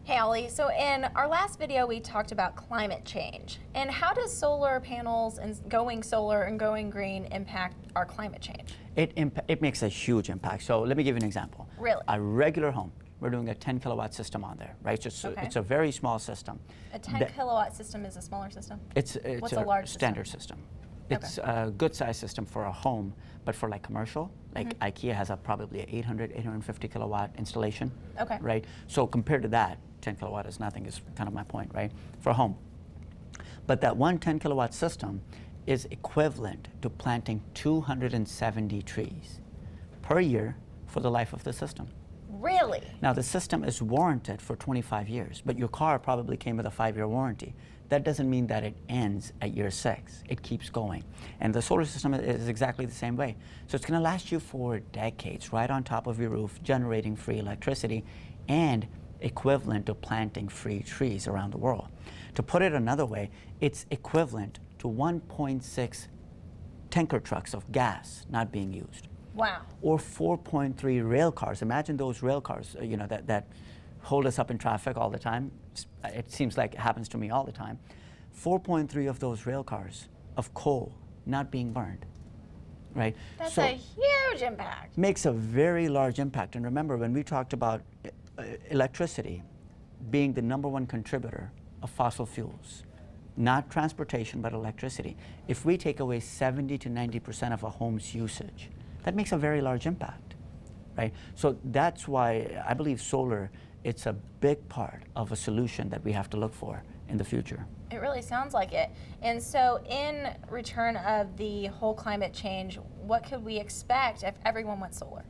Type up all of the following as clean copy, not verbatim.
Hey Ollie, so in our last video we talked about climate change and how does solar panels and going solar and going green impact our climate change? It makes a huge impact. So let me give you an example. Really? A regular home, we're doing a 10 kilowatt system on there, right? So Okay. it's a very small system. A 10 kilowatt system is a smaller system? It's What's a a large standard system. It's Okay. a good size system for a home, but for like commercial, like IKEA has probably a 850 kilowatt installation. Okay. Right? So compared to that, 10 kilowatt is nothing, is kind of my point, right? For a home. But that one 10 kilowatt system is equivalent to planting 270 trees per year for the life of the system. Really? Now the system is warranted for 25 years, but your car probably came with a 5-year warranty. That doesn't mean that it ends at year 6. It keeps going. And the solar system is exactly the same way. So it's going to last you for decades right on top of your roof, generating free electricity and equivalent to planting free trees around the world. To put it another way, it's equivalent to 1.6 tanker trucks of gas not being used. Wow. Or 4.3 rail cars. Imagine those rail cars, that hold us up in traffic all the time. It seems like it happens to me all the time. 4.3 of those rail cars of coal not being burned, right? That's So a huge impact. makes a very large impact. And remember, when we talked about electricity being the #1 contributor of fossil fuels, not transportation, but electricity, if we take away 70 to 90% of a home's usage, that makes a very large impact, right? So that's why I believe solar, it's a big part of a solution that we have to look for in the future. It really sounds like it. And so in return of the whole climate change, what could we expect if everyone went solar?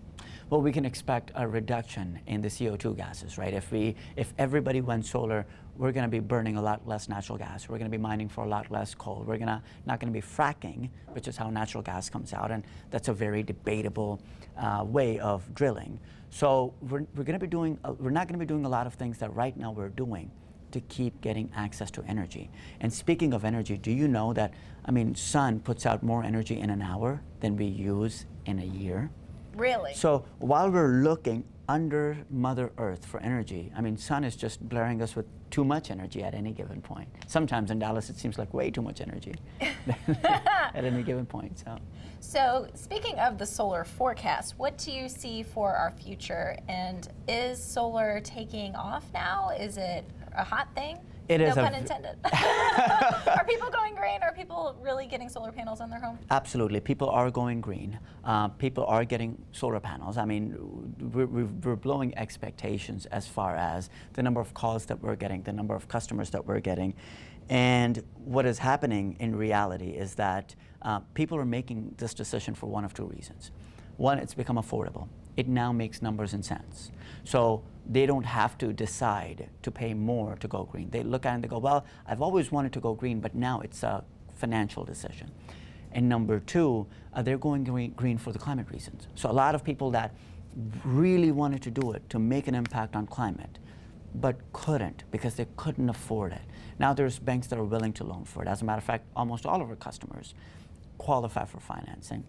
Well, we can expect a reduction in the CO2 gases, right? If everybody went solar, we're going to be burning a lot less natural gas. We're going to be mining for a lot less coal. We're not going to be fracking, which is how natural gas comes out, and that's a very debatable way of drilling. So we're not going to be doing a lot of things that right now we're doing to keep getting access to energy. And speaking of energy, do you know that, sun puts out more energy in an hour than we use in a year? Really? So while we're looking under Mother Earth for energy, sun is just blaring us with too much energy at any given point. Sometimes in Dallas it seems like way too much energy at any given point. So speaking of the solar forecast, what do you see for our future? And is solar taking off now? Is it a hot thing? It is. No pun intended. Are people going green? Are people really getting solar panels on their home? Absolutely. People are going green. People are getting solar panels. We're blowing expectations as far as the number of calls that we're getting, the number of customers that we're getting. And what is happening in reality is that people are making this decision for one of two reasons. One, it's become affordable. It now makes numbers and cents. So they don't have to decide to pay more to go green. They look at it and they go, well, I've always wanted to go green, but now it's a financial decision. And number two, they're going green for the climate reasons. So a lot of people that really wanted to do it to make an impact on climate, but couldn't because they couldn't afford it. Now there's banks that are willing to loan for it. As a matter of fact, almost all of our customers qualify for financing.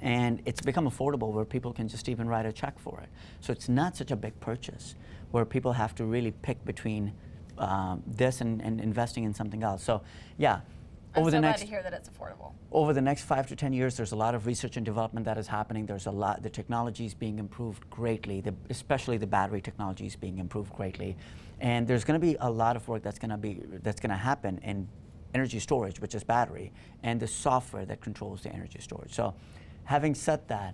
And it's become affordable where people can just even write a check for it. So it's not such a big purchase where people have to really pick between this and investing in something else. So yeah, I'm so glad to hear that it's affordable. Over the next 5 to 10 years, there's a lot of research and development that is happening. The technology is being improved greatly, especially the battery technology is being improved greatly. And there's going to be a lot of work that's going to happen in energy storage, which is battery, and the software that controls the energy storage. So having said that,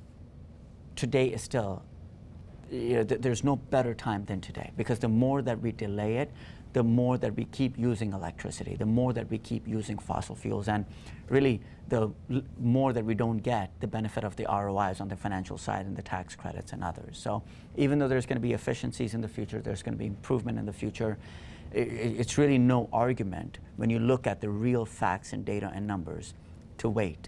today is still, there's no better time than today, because the more that we delay it, the more that we keep using electricity, the more that we keep using fossil fuels, and really the more that we don't get the benefit of the ROIs on the financial side and the tax credits and others. So even though there's going to be efficiencies in the future, there's going to be improvement in the future, it's really no argument when you look at the real facts and data and numbers to wait